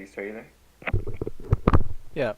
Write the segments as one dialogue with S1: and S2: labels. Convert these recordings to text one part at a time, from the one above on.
S1: East, are you there?
S2: Yeah.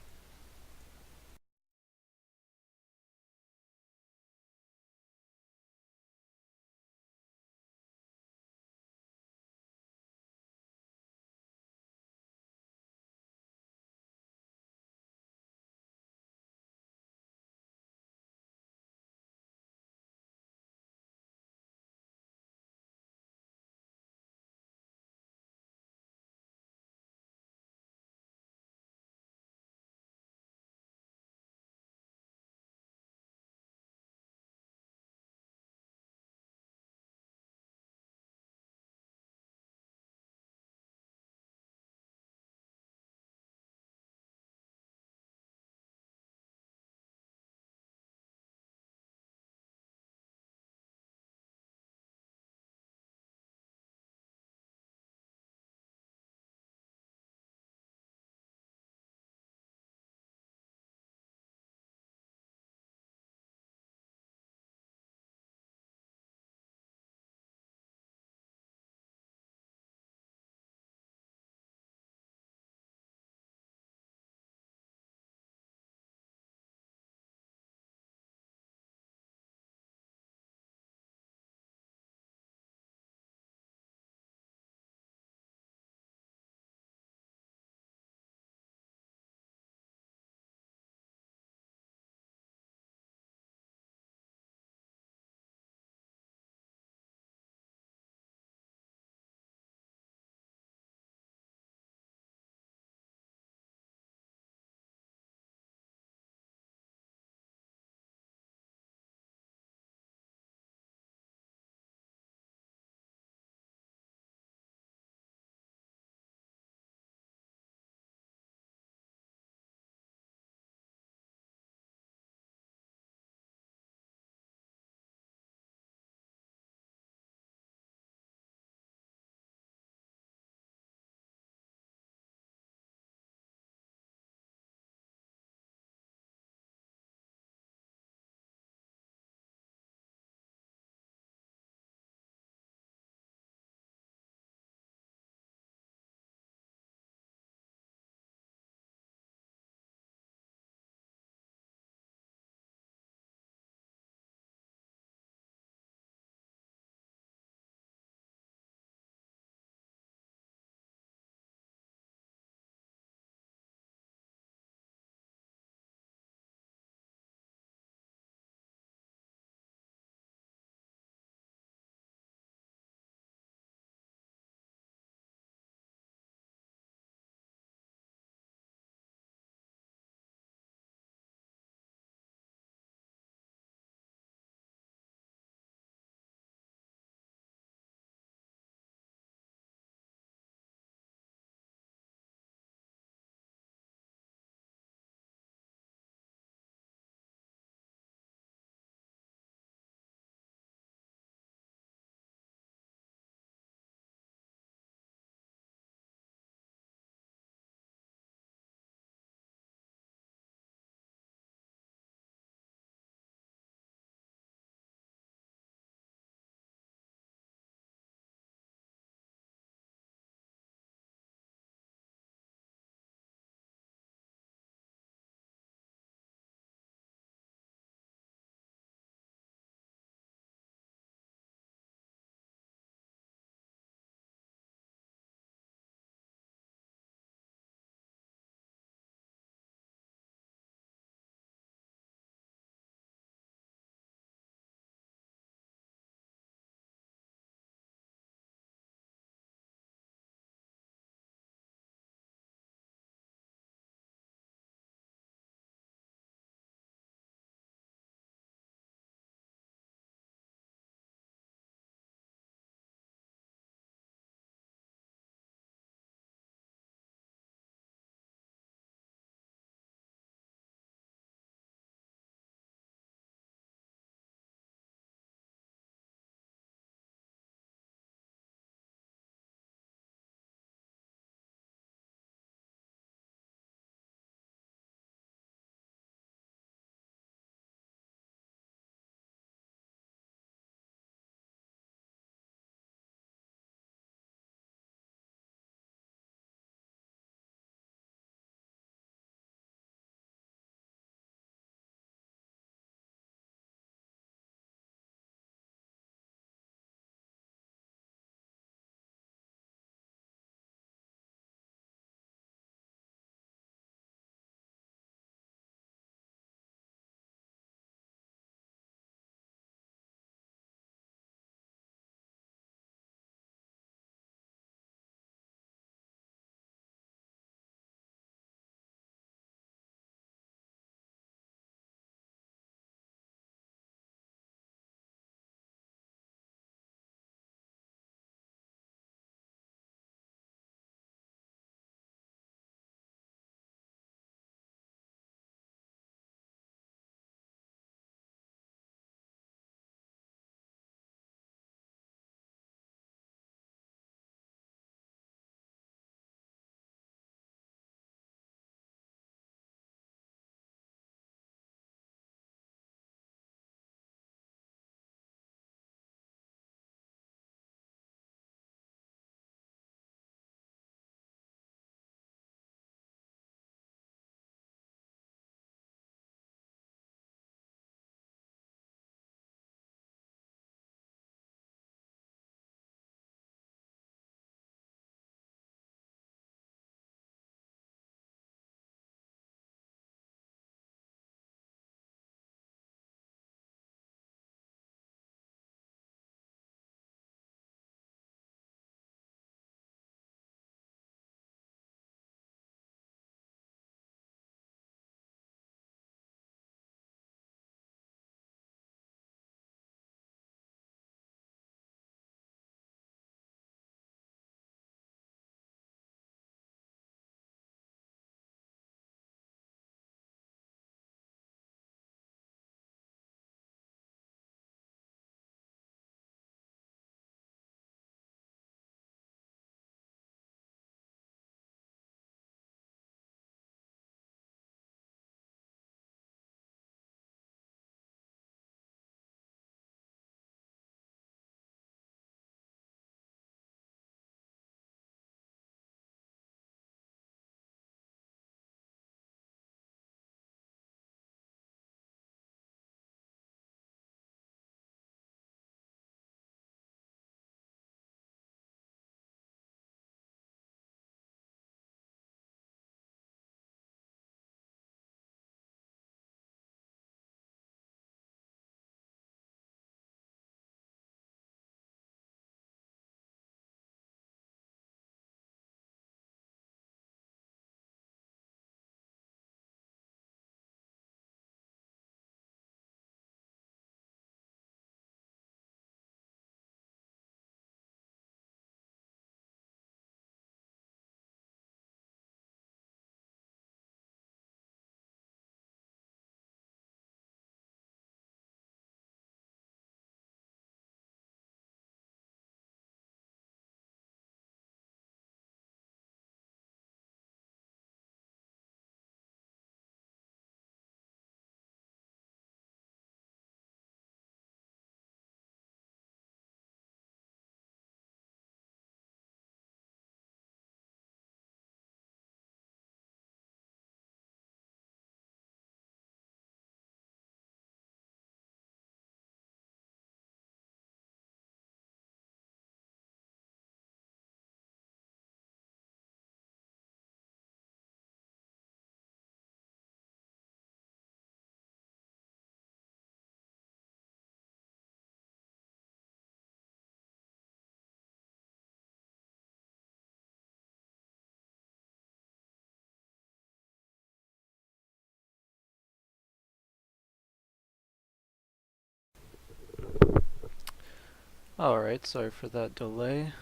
S2: Alright, sorry for that delay.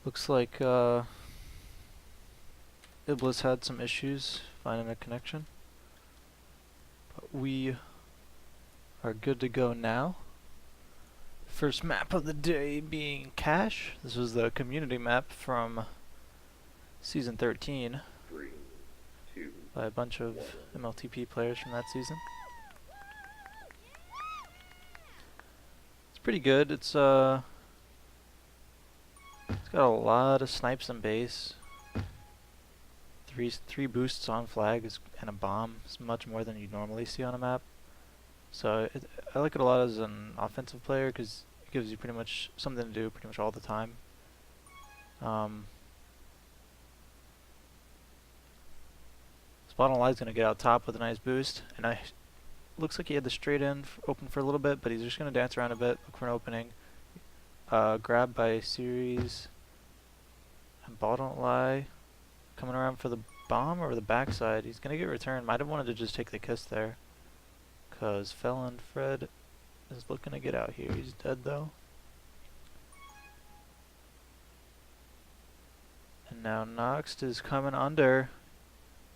S2: Looks like Iblis had some issues finding a connection. But we are good to go now. First map of the day being Cache. This was the community map from Season 13 by a bunch of MLTP players from that season. It's pretty good. It's got a lot of snipes and base. Three boosts on flag and a bomb. It's much more than you normally see on a map. So I like it a lot as an offensive player because it gives you pretty much something to do pretty much all the time. Bottom line's gonna get out top with a nice boost, and looks like he had the straight end open for a little bit, but he's just gonna dance around a bit, look for an opening. Grab by series, and ball don't lie. Coming around for the bomb or the backside. He's gonna get returned. Might have wanted to just take the kiss there, cause Felon Fred is looking to get out here. He's dead though. And now Nox is coming under.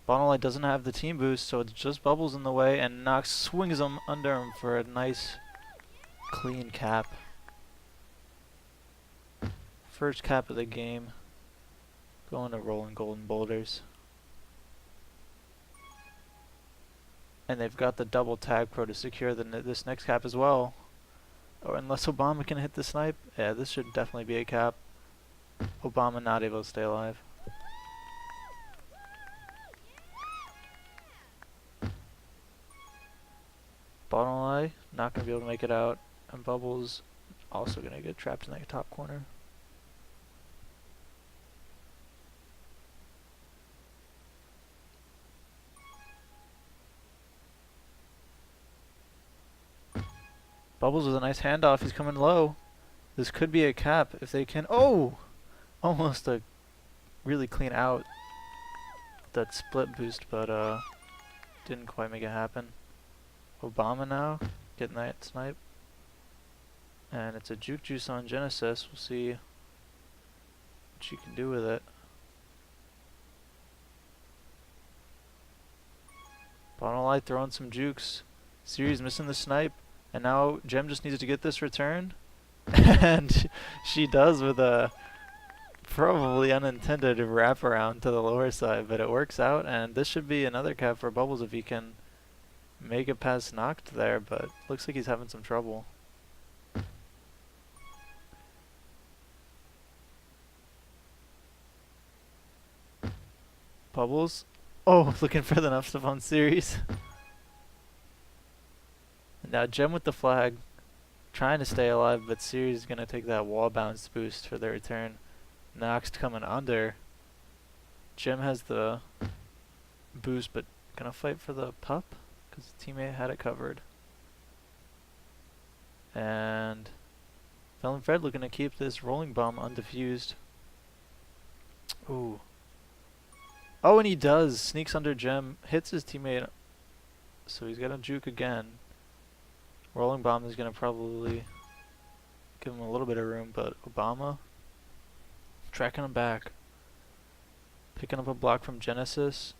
S2: Bottom doesn't have the team boost, so it's just Bubbles in the way, and Nox swings him under him for a nice, clean cap. First cap of the game, going to Rollin Golden Boulders. And they've got the double tag pro to secure this next cap as well. Or unless Obama can hit the snipe, yeah, this should definitely be a cap. Obama not able to stay alive. Bottom line, not going to be able to make it out. And Bubbles also going to get trapped in that top corner. Bubbles with a nice handoff. He's coming low. This could be a cap if they can. Oh! Almost a really clean out. That split boost, but didn't quite make it happen. Obama now getting that snipe, and it's a juke juice on Genesis. We'll see what she can do with it. Bottom line throwing some jukes. Series missing the snipe, and now Gem just needs to get this return, and she does with a probably unintended wraparound to the lower side, but it works out, and this should be another cap for Bubbles if he can make it past knocked there, but looks like he's having some trouble. Bubbles. Oh, looking for the enough stuff on series. And now Gem with the flag, trying to stay alive, but series is gonna take that wall bounce boost for the return. Nox coming under. Gem has the boost, but gonna fight for the pup because the teammate had it covered. And Felon Fred looking to keep this rolling bomb undefused. Ooh. Oh, and he does. Sneaks under Gem, hits his teammate, so he's got a juke again. Rolling bomb is gonna probably give him a little bit of room, but Obama tracking him back. Picking up a block from Genesis.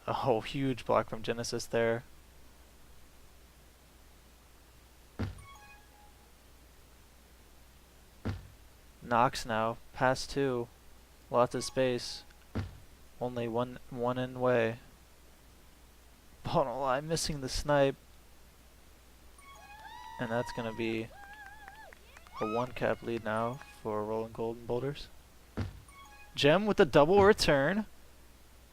S2: Oh, huge block from Genesis there. Nox now, pass two. Lots of space. Only one in way. Bottom line missing the snipe. And that's gonna be a one cap lead now for Rollin Golden Boulders. Gem with the double return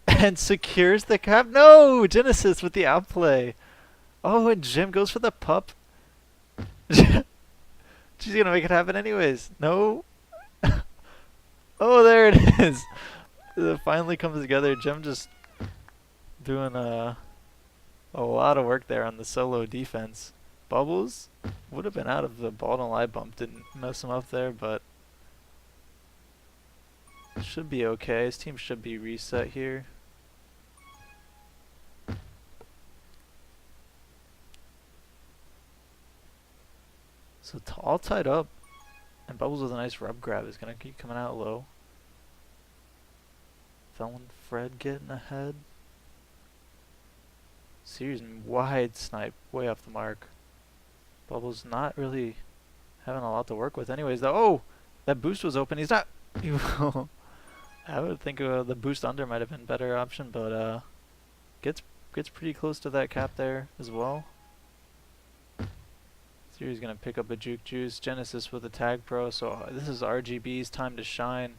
S2: and secures the cap. No! Genesis with the outplay. Oh, and Gem goes for the pup. She's gonna make it happen anyways. No. Oh, there it is. It finally comes together. Gem just doing a lot of work there on the solo defense. Bubbles would have been out of the bottom line bump. Didn't mess him up there, but should be okay. His team should be reset here. So all tied up. And Bubbles with a nice rub grab is going to keep coming out low. Felon Fred getting ahead. Series wide snipe, way off the mark. Bubbles not really having a lot to work with anyways though. Oh! That boost was open. He's not... I would think the boost under might have been a better option, but gets pretty close to that cap there as well. Series gonna pick up a juke juice. Genesis with a tag pro, so this is RGB's time to shine.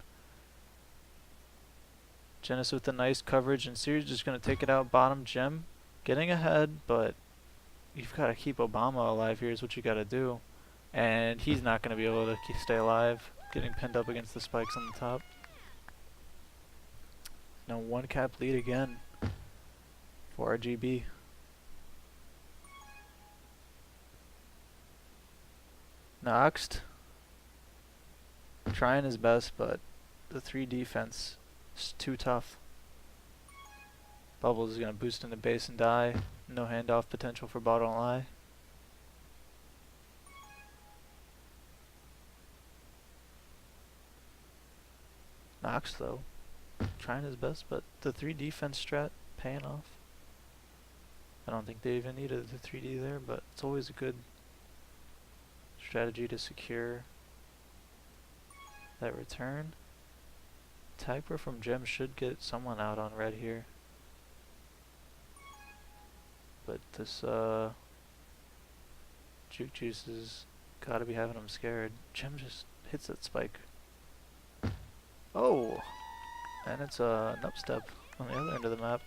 S2: Genesis with a nice coverage, and Series just gonna take it out bottom. Gem getting ahead, but you've got to keep Obama alive here is what you got to do. And he's not going to be able to stay alive, getting pinned up against the spikes on the top. Now one cap lead again for RGB. Noxed trying his best, but the 3 defense is too tough. Bubbles is going to boost into base and die. No handoff potential for bottom eye. Nox though, trying his best, but the 3 defense strat paying off. I don't think they even needed the 3D there, but it's always a good strategy to secure that return. Tag pro from Gem should get someone out on red here. But this Juke Juice has gotta be having him scared. Gem just hits that spike. Oh! And it's an upstep on the other end of the map.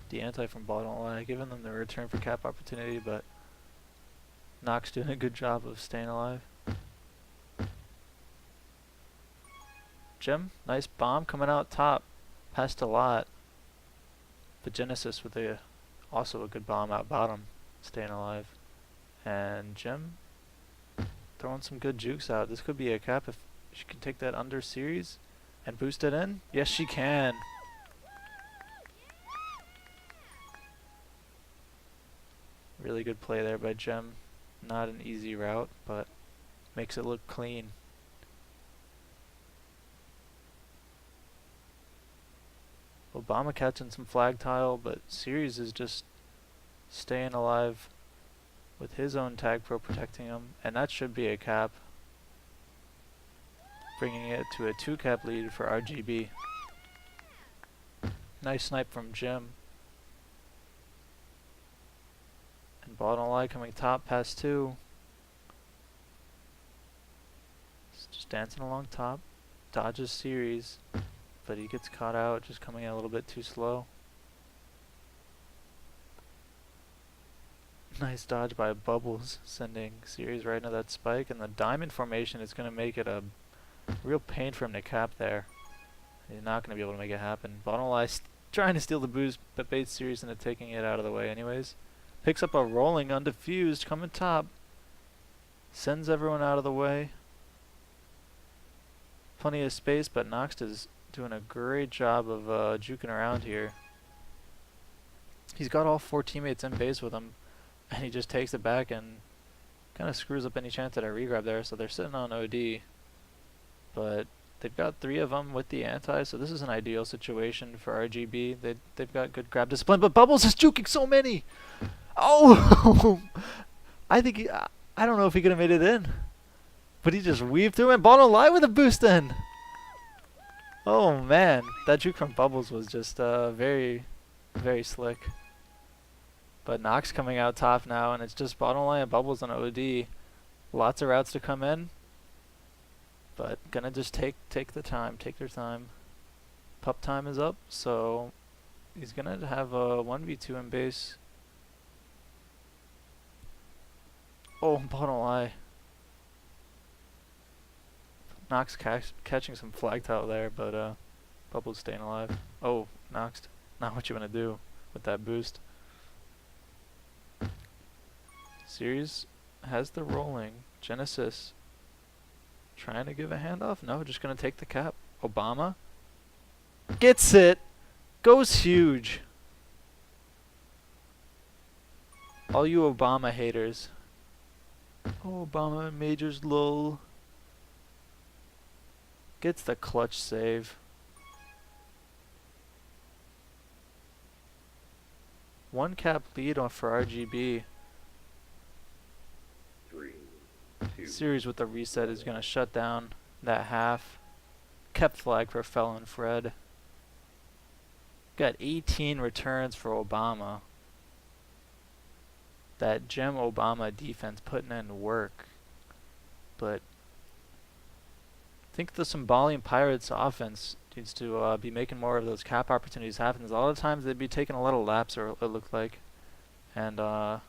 S2: The anti from bottom line, giving them the return for cap opportunity, but Nox doing a good job of staying alive. Gem, nice bomb coming out top. Passed a lot. But Genesis with also a good bomb out bottom, staying alive. And Gem throwing some good jukes out. This could be a cap if she can take that under series and boost it in. Yes, she can. Really good play there by Gem. Not an easy route, but makes it look clean. Obama catching some flag tile, but Series is just staying alive with his own tag pro protecting him, and that should be a cap, bringing it to a 2 cap lead for RGB. Nice snipe from Jim. And bottom line coming top past 2. Just dancing along top, dodges Series, but he gets caught out, just coming in a little bit too slow. Nice dodge by Bubbles, sending Series right into that spike, and the diamond formation is going to make it a real pain for him to cap there. He's not going to be able to make it happen. Bottom line trying to steal the boost, but baits Series into taking it out of the way anyways. Picks up a rolling undefused, coming top. Sends everyone out of the way. Plenty of space, but Nox is doing a great job of juking around here. He's got all 4 teammates in base with him, and he just takes it back and kind of screws up any chance at a regrab there, so they're sitting on OD. But they've got 3 of them with the anti, so this is an ideal situation for RGB. They've got good grab discipline, but Bubbles is juking so many! Oh! I think I don't know if he could have made it in. But he just weaved through and bottom line with a boost in! Oh man, that juke from Bubbles was just very, very slick. But Nox coming out top now, and it's just bottom line and Bubbles on OD. Lots of routes to come in, but gonna just take their time. Pup time is up, so he's gonna have a 1v2 in base. Oh, bottom line. Nox catching some flag tile there, but Bubbles staying alive. Oh, Nox, not what you want to do with that boost. Series has the rolling. Genesis trying to give a handoff. No, just going to take the cap. Obama gets it. Goes huge. All you Obama haters. Oh, Obama majors lol. Gets the clutch save. One cap lead on for RGB.
S1: 3, 2.
S2: Series with the reset is going to shut down that half. Kept flag for Felon Fred. Got 18 returns for Obama. That Gem Obama defense putting in work. But I think the Someballian Pirates offense needs to be making more of those cap opportunities happen. A lot of times they'd be taking a lot of laps, or it looked like. And I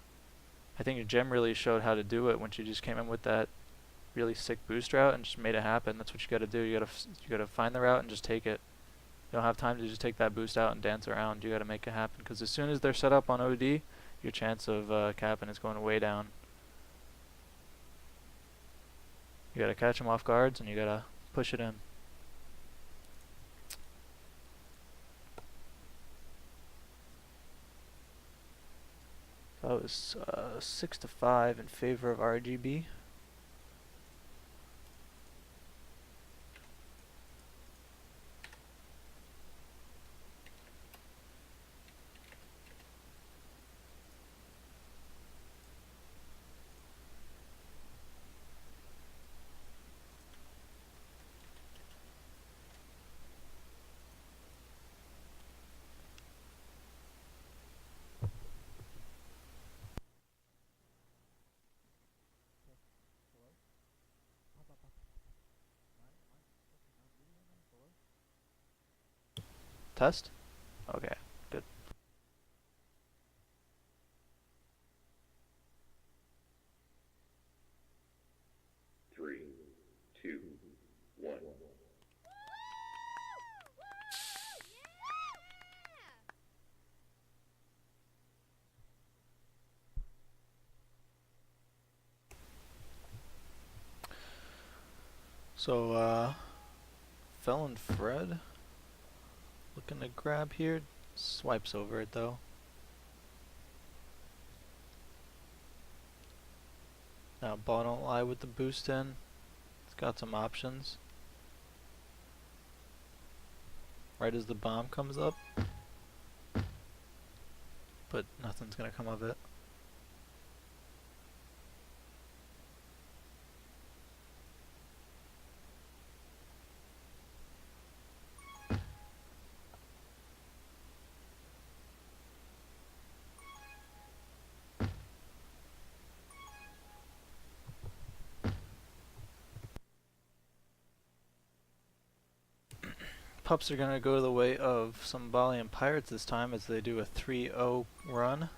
S2: think Gem really showed how to do it when she just came in with that really sick boost route and just made it happen. That's what you got to do. You got to find the route and just take it. You don't have time to just take that boost out and dance around. You got to make it happen, because as soon as they're set up on OD, your chance of capping is going way down. You got to catch them off guards and you got to push it in. That was 6-5 in favor of RGB. Test? Okay, good.
S1: Three, two, one.
S2: So, Felon Fred looking to grab here. Swipes over it though. Now ball don't lie with the boost in. It's got some options. Right as the bomb comes up. But nothing's gonna come of it. Pups are gonna go the way of Someballian Pirates this time as they do a 3-0 run.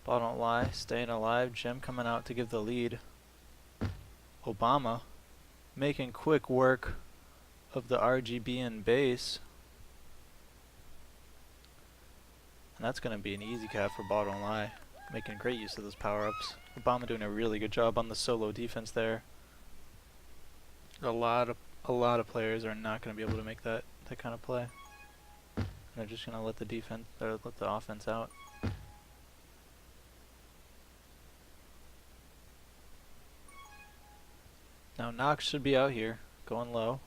S2: Ball don't lie, staying alive. Gem coming out to give the lead. Obama making quick work of the RGB in base. And that's gonna be an easy cap for Ball don't lie. Making great use of those power-ups. Obama doing a really good job on the solo defense there. A lot of players are not going to be able to make that kind of play. They're just going to let the defense or let the offense out. Now Nox should be out here, going low.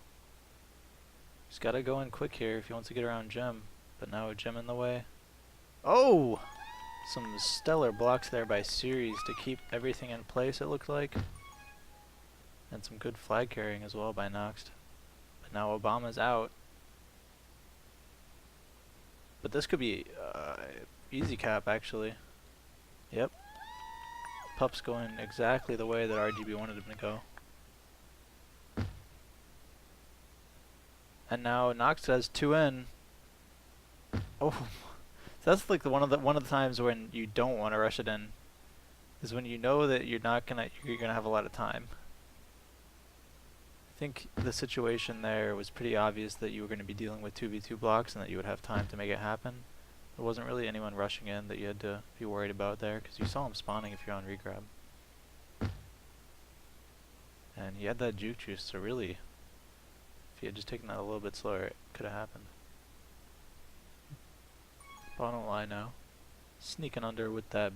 S2: He's got to go in quick here if he wants to get around Gem. But now with Gem in the way. Oh! Some stellar blocks there by Series to keep everything in place, it looked like. And some good flag carrying as well by Nox. But now Obama's out. But this could be easy cap actually. Yep. Pup's going exactly the way that RGB wanted him to go. And now Nox has 2 in. Oh, that's like one of the times when you don't want to rush it in, is when you know that you're gonna have a lot of time. I think the situation there was pretty obvious that you were going to be dealing with 2v2 blocks and that you would have time to make it happen. There wasn't really anyone rushing in that you had to be worried about there, because you saw him spawning if you're on regrab. And he had that juke juice, so really, if he had just taken that a little bit slower, it could have happened. Bottom line now. Sneaking under with that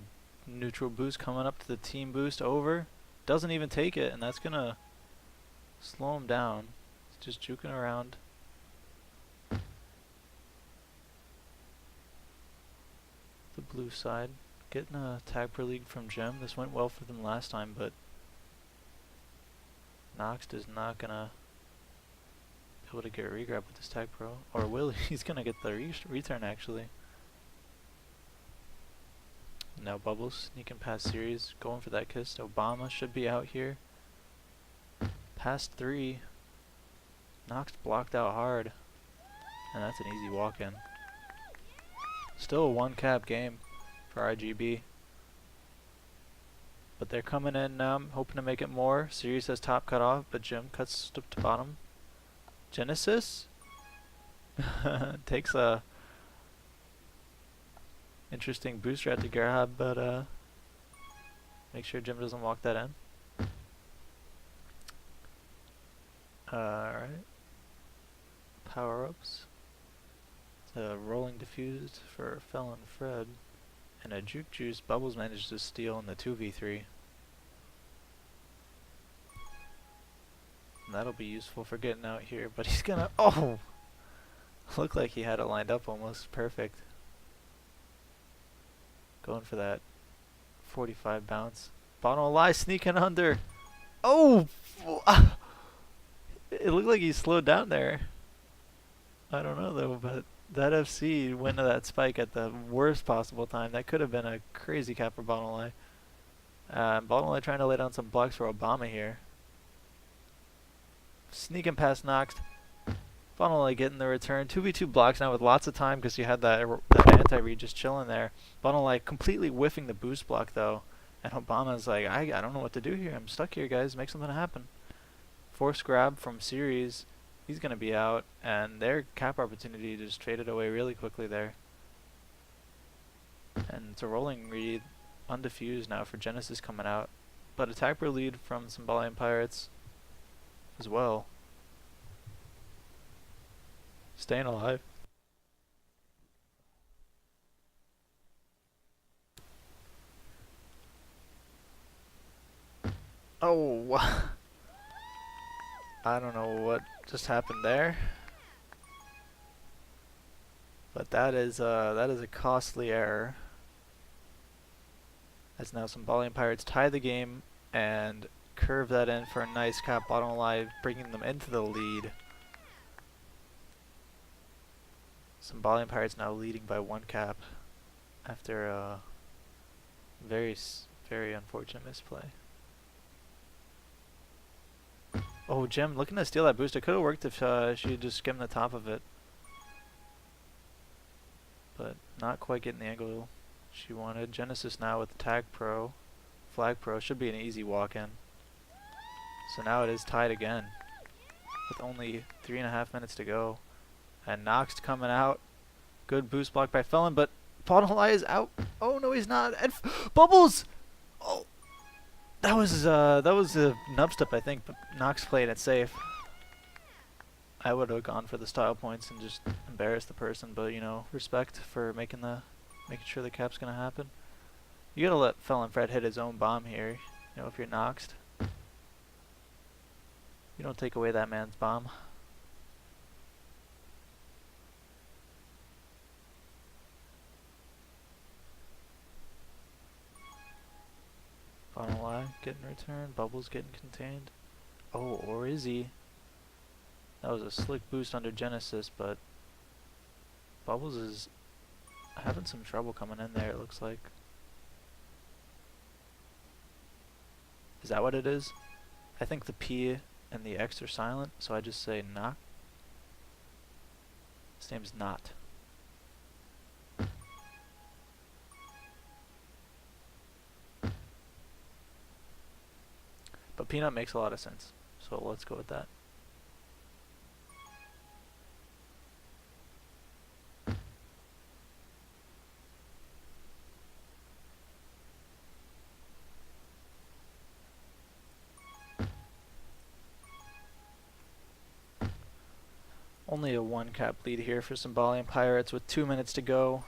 S2: neutral boost coming up to the team boost over. Doesn't even take it, and that's gonna slow him down. He's just juking around. The blue side. Getting a tag per league from Gem. This went well for them last time, but Noxt is not gonna be able to get a regrab with this tag pro. Or will he? He's gonna get the return actually. Now Bubbles sneaking past series, going for that kiss. Obama should be out here. Past 3. Noxt blocked out hard. And that's an easy walk-in. Still a 1-cap game for RGB. But they're coming in now, hoping to make it more. Series has top cut off, but Jim cuts to bottom. Genesis takes a interesting booster at the Gerhard, but make sure Jim doesn't walk that in. Alright. Power-ups. A rolling diffused for Felon Fred. And a Juke Juice. Bubbles managed to steal in the 2v3. And that'll be useful for getting out here, but he's gonna... Oh! Looked like he had it lined up almost perfect. Going for that 45 bounce. Bottom lie sneaking under. Oh! It looked like he slowed down there. I don't know though, but that FC went to that spike at the worst possible time. That could have been a crazy cap for Bottom lie. Bottom lie trying to lay down some blocks for Obama here. Sneaking past Noxt. Bottom lie getting the return. 2v2 blocks now with lots of time because you had that anti-read just chilling there. Bottom lie completely whiffing the boost block though. And Obama's like, I don't know what to do here. I'm stuck here, guys. Make something happen. Force grab from series. He's going to be out, and their cap opportunity just traded away really quickly there. And it's a rolling read, undiffused now for Genesis coming out. But attack per lead from Someballian Pirates as well. Staying alive. Oh, I don't know what just happened there, but that is a costly error. As now Someballian Pirates tie the game and curve that in for a nice cap bottom line, bringing them into the lead. Someballian Pirates now leading by 1 cap after a very unfortunate misplay. Oh, Gem looking to steal that boost. It could have worked if she had just skimmed the top of it. But not quite getting the angle she wanted. Genesis now with the tag pro. Flag pro. Should be an easy walk-in. So now it is tied again. With only 3.5 minutes to go. And Noxt coming out. Good boost block by Felon, but Bottom lie is out. Oh no, he's not. And Bubbles! Oh! That was a nub step, I think, but Noxt played it safe. I would have gone for the style points and just embarrassed the person, but you know, respect for making sure the cap's gonna happen. You gotta let Felon Fred hit his own bomb here. You know, if you're Noxt, you don't take away that man's bomb. Bottom line getting returned, Bubbles getting contained. Oh, or is he? That was a slick boost under Genesis, but Bubbles is having some trouble coming in there, it looks like. Is that what it is? I think the P and the X are silent, so I just say knock. His name's Not. But Peanut makes a lot of sense, so let's go with that. Only a 1 cap lead here for Someballian Pirates with 2 minutes to go.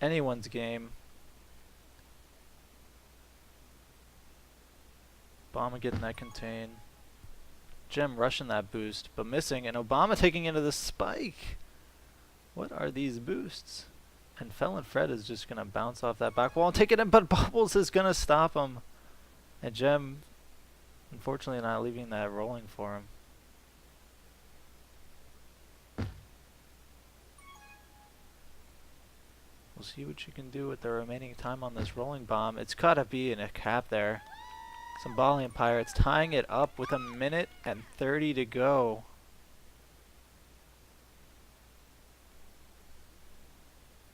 S2: anyone's game. Obama getting that contain. Gem rushing that boost, but missing, and Obama taking into the spike. What are these boosts? And Felon Fred is just gonna bounce off that back wall and take it in, but Bubbles is gonna stop him. And Gem, unfortunately, not leaving that rolling for him. We'll see what you can do with the remaining time on this rolling bomb. It's gotta be in a cap there. Someballian Pirates tying it up with 1 minute and 30 to go.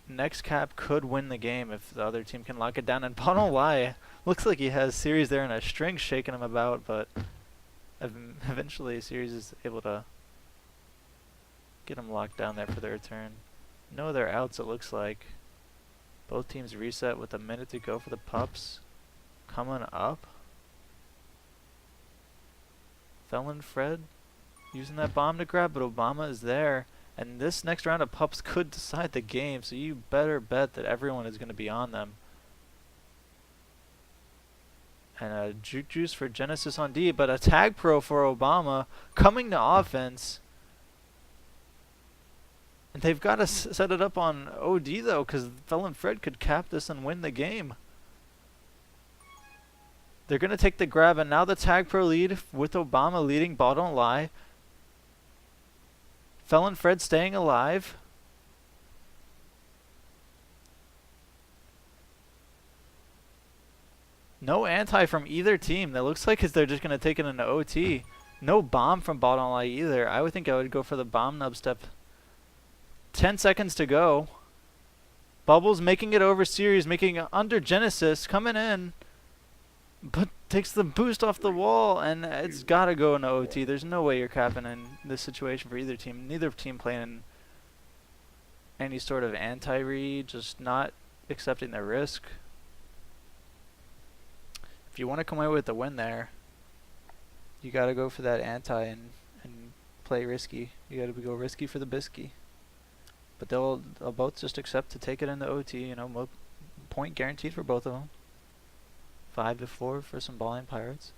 S2: Next cap could win the game if the other team can lock it down. And don't lie, looks like he has Series there and a string shaking him about, but eventually Series is able to get him locked down there for the return. No other outs, it looks like. Both teams reset with 1 minute to go for the pups. Coming up. Felon Fred using that bomb to grab, but Obama is there. And this next round of pups could decide the game, so you better bet that everyone is going to be on them. And a Juke Juice for Genesis on D, but a Tag Pro for Obama coming to offense. And they've got to set it up on OD though, because Felon Fred could cap this and win the game. They're going to take the grab, and now the Tag Pro lead with Obama leading, ball don't lie. Felon Fred staying alive. No anti from either team. That looks like they're just going to take it into OT. No bomb from ball don't lie either. I would think I would go for the bomb nub step. 10 seconds to go. Bubbles making it over Series, making it under Genesis, coming in. But takes the boost off the wall, and it's got to go into OT. There's no way you're capping in this situation for either team. Neither team playing any sort of anti-read, just not accepting the risk. If you want to come away with the win there, you got to go for that anti and play risky. You got to go risky for the bisky. But they'll both just accept to take it into OT. You know, point guaranteed for both of them. 5-4 for Someballian Pirates.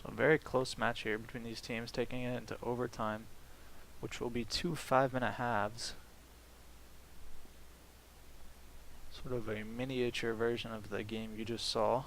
S2: So a very close match here between these teams, taking it into overtime, which will be 2 5-minute halves. Sort of a miniature version of the game you just saw.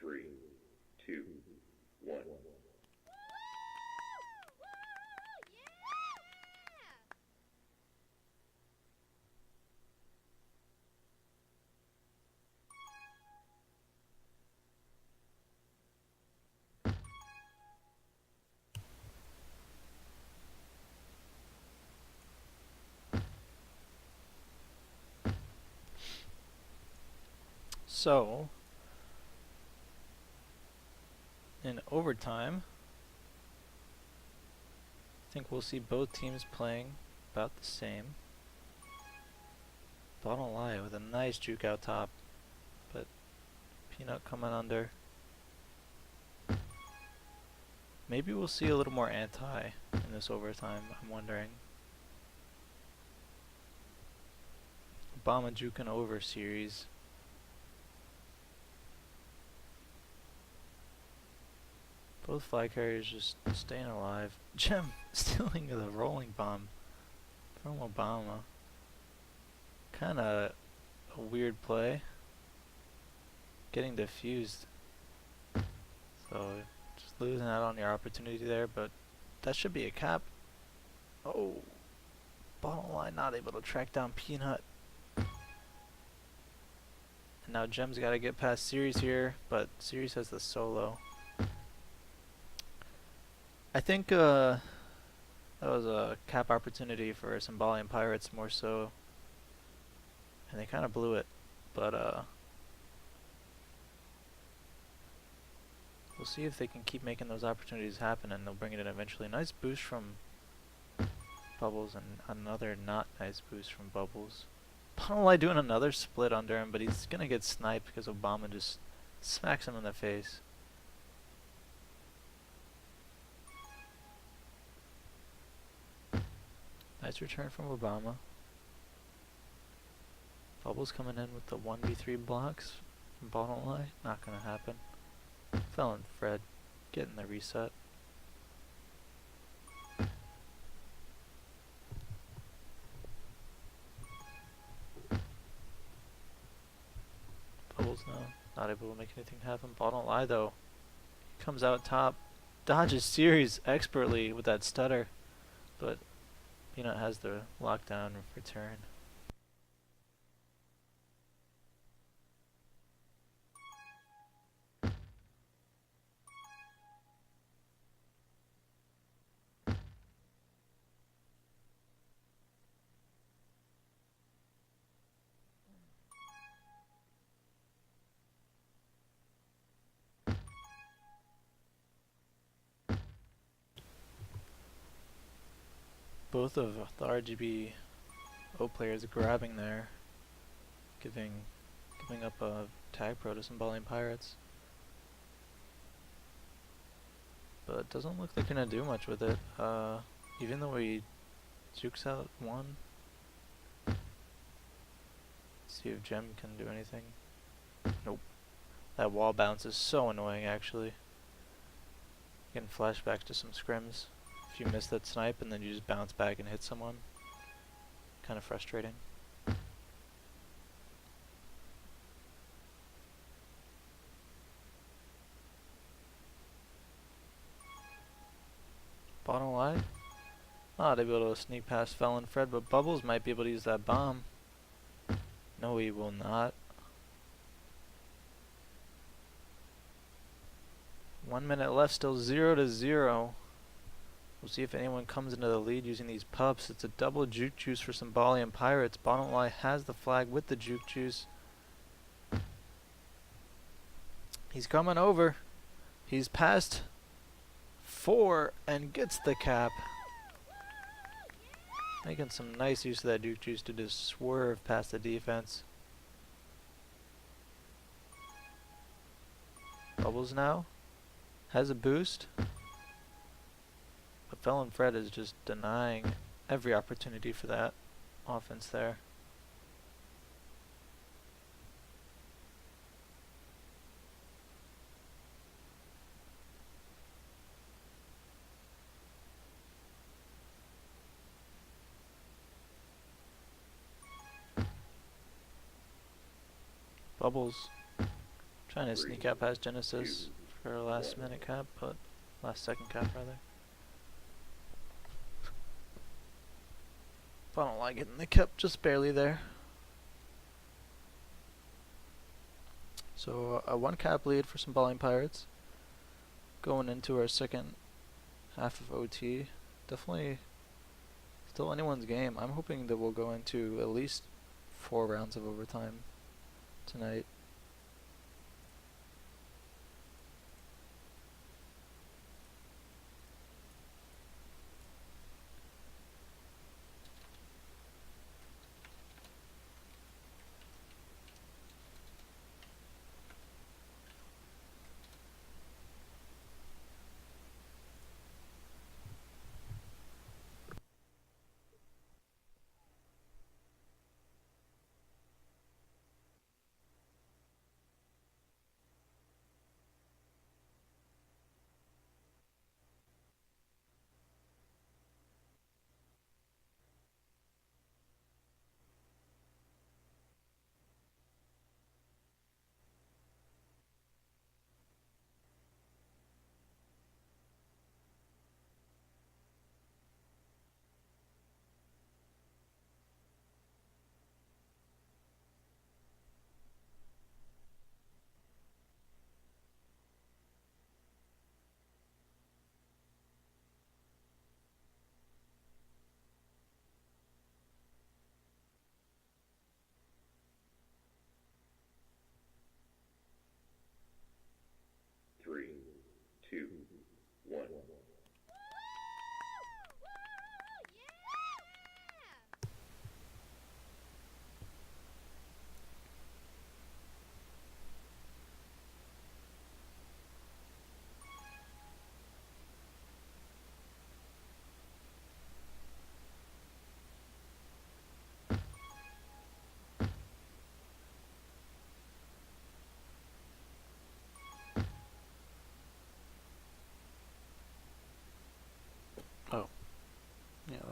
S1: Three, two, one.
S2: So, in overtime, I think we'll see both teams playing about the same. Bottom lie with a nice juke out top, but Peanut coming under. Maybe we'll see a little more anti in this overtime, I'm wondering. Obama juking over series. Both flag carriers just staying alive. Gem stealing the rolling bomb from Obama. Kinda a weird play. Getting diffused. So just losing out on your opportunity there, but that should be a cap. Oh, bottom line not able to track down Peanut. And now Gem's got to get past Series here, but Series has the solo. I think that was a cap opportunity for Someballian Pirates more so, and they kind of blew it, but we'll see if they can keep making those opportunities happen, and they'll bring it in eventually. Nice boost from Bubbles, and another not nice boost from Bubbles. Panelai doing another split under him, but he's gonna get sniped because Obama just smacks him in the face. Nice return from Obama. Bubbles coming in with the 1v3 blocks from bottom line. Not gonna happen. Felon Fred getting the reset. Bubbles now not able to make anything happen. Bottom line though, he comes out top, dodges series expertly with that stutter, but Peanut has the lockdown return. Both of the RGB O players grabbing there, giving up a tag pro to Someballian Pirates. But it doesn't look like they're gonna do much with it. Even though he jukes out one. See if Gem can do anything. Nope. That wall bounce is so annoying actually. Getting flashbacks to some scrims. If you miss that snipe and then you just bounce back and hit someone. Kind of frustrating. Bottom line. Not able to sneak past Felon Fred, but Bubbles might be able to use that bomb. No, he will not. 1 minute left, still 0-0. We'll see if anyone comes into the lead using these pups. It's a double juke juice for Someballian Pirates. Bottom line has the flag with the juke juice. He's coming over. He's past 4 and gets the cap. Making some nice use of that juke juice to just swerve past the defense. Bubbles now has a boost. But Felon Fred is just denying every opportunity for that offense there. Bubbles trying to sneak out past Genesis for a last minute cap, but last second cap rather. I don't like getting the cap just barely there. So a 1 cap lead for Someballian Pirates. Going into our second half of OT. Definitely still anyone's game. I'm hoping that we'll go into at least 4 rounds of overtime tonight.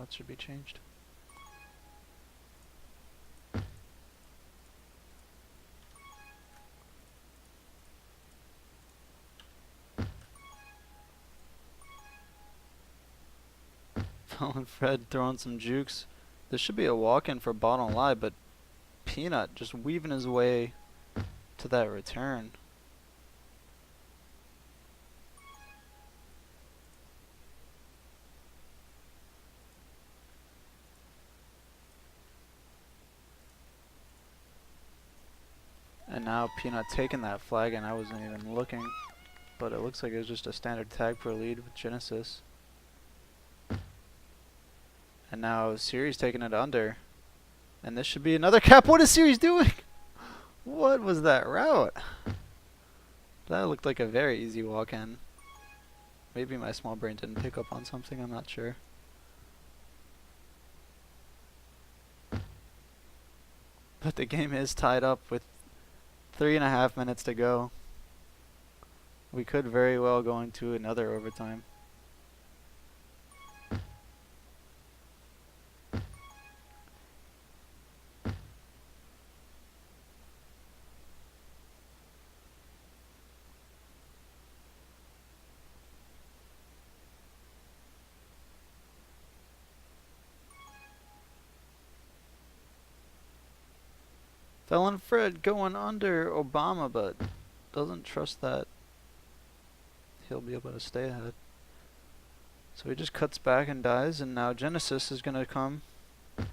S2: that should be changed. Fallen Fred throwing some jukes. This should be a walk-in for bottom lie, but Peanut just weaving his way to that return. And now Peanut taking that flag, and I wasn't even looking, but it looks like it was just a standard tag for a lead with Genesis. And now Series taking it under. And this should be another cap. What is Series doing? What was that route? That looked like a very easy walk-in. Maybe my small brain didn't pick up on something, I'm not sure. But the game is tied up with 3.5 minutes to go. We could very well go into another overtime. Felon Fred going under Obama, but doesn't trust that he'll be able to stay ahead. So he just cuts back and dies, and now Genesis is going to come and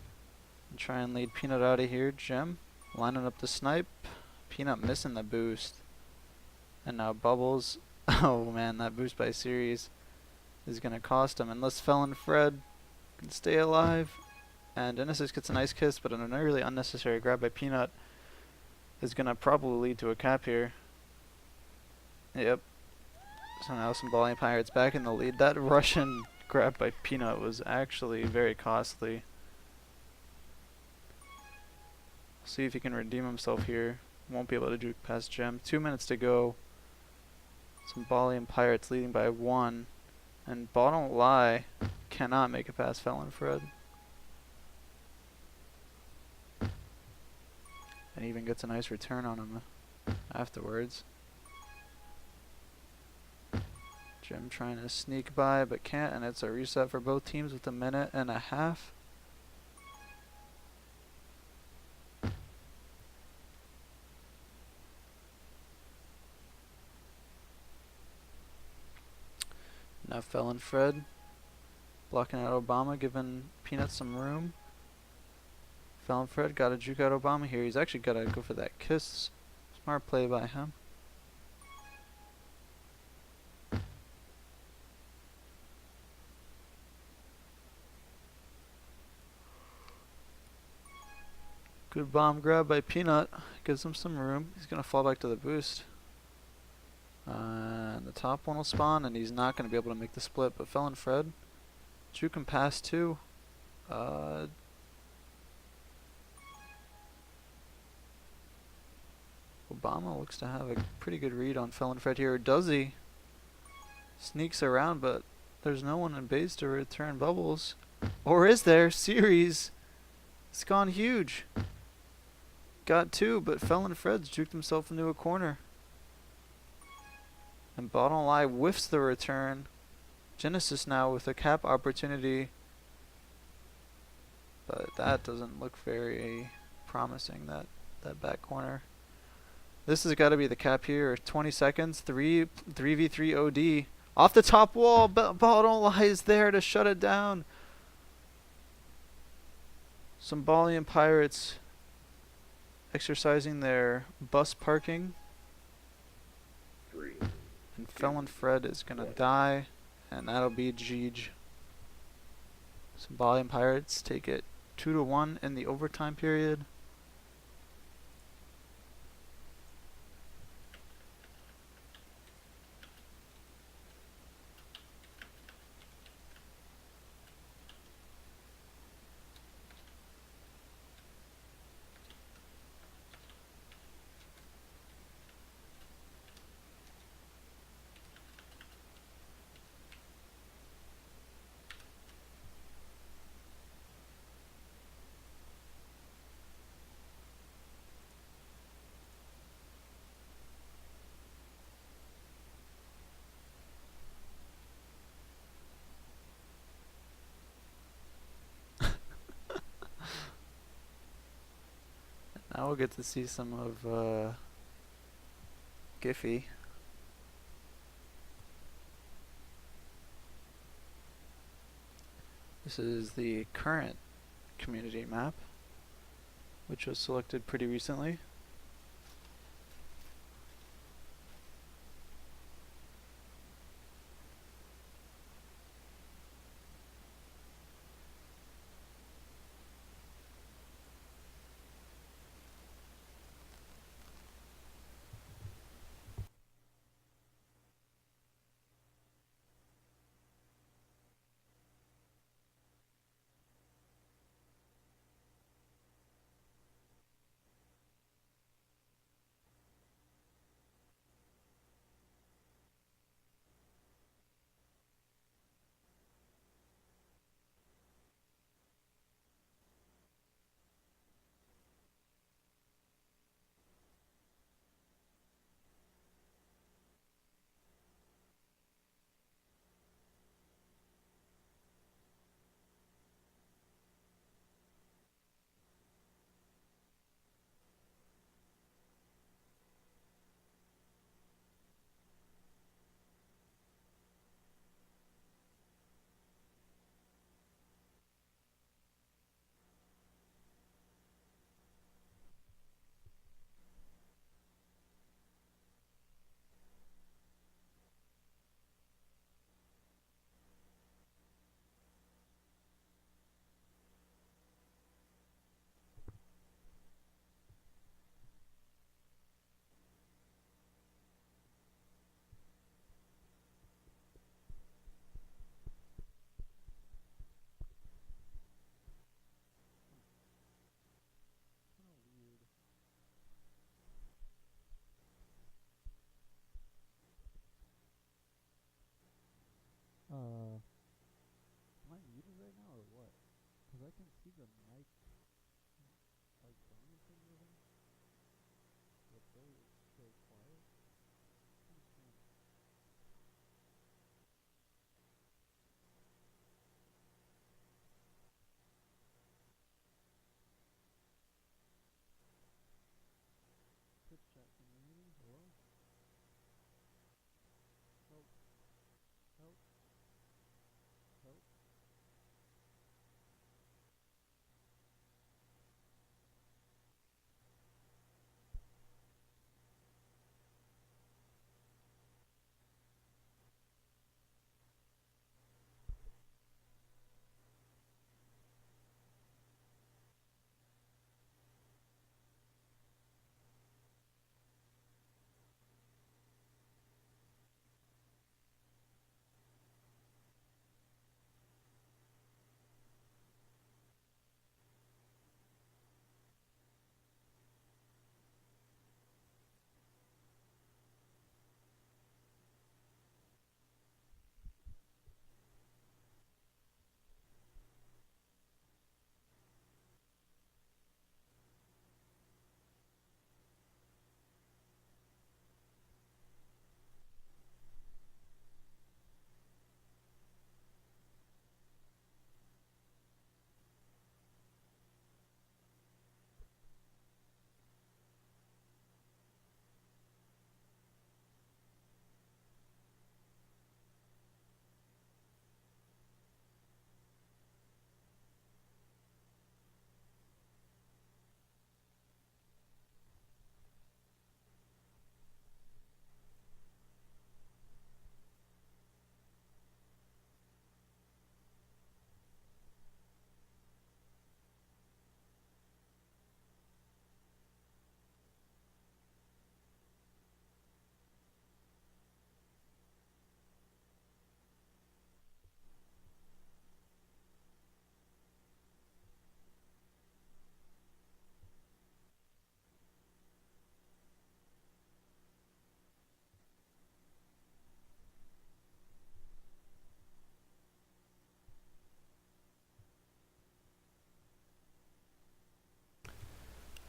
S2: try and lead Peanut out of here. Gem lining up the snipe. Peanut missing the boost. And now Bubbles. Oh man, that boost by Series is going to cost him unless Felon Fred can stay alive. And Genesis gets a nice kiss, but an really unnecessary grab by Peanut is going to probably lead to a cap here. Yep. So now Someballian Pirates back in the lead. That Russian grab by Peanut was actually very costly. See if he can redeem himself here. Won't be able to juke past Gem. 2 minutes to go. Someballian Pirates leading by 1. And Bottom Lie cannot make it past Felon Fred. And even gets a nice return on him afterwards. Jim trying to sneak by but can't, and it's a reset for both teams with 1.5 minutes. Now Felon Fred blocking out Obama, giving Peanut some room. Felon Fred got to juke out Obama here. He's actually got to go for that kiss. Smart play by him. Good bomb grab by Peanut. Gives him some room. He's going to fall back to the boost. And the top one will spawn, and he's not going to be able to make the split. But Felon Fred, juke him past 2. Obama looks to have a pretty good read on Felon Fred here. Does he? Sneaks around, but there's no one in base to return Bubbles. Or is there? Series. It's gone huge. Got 2, but Felon Fred's juked himself into a corner. And Bottom Lie whiffs the return. Genesis now with a cap opportunity. But that doesn't look very promising, that back corner. This has got to be the cap here. 20 seconds. 3v3 OD. Off the top wall. Bottom Lie is there to shut it down. Someballian Pirates exercising their bus parking.
S1: 3.
S2: And Felon Fred is going to die. And that'll be Jeej. Someballian Pirates take it 2-1 in the overtime period. we'll get to see some of Giphy. This is the current community map, which was selected pretty recently. Am I muted right now or what? Because I can see the mic, like volume thing moving, but they stay quiet. Kind of strange. Twitch chat, can you hear me? Hello? Help, help, help.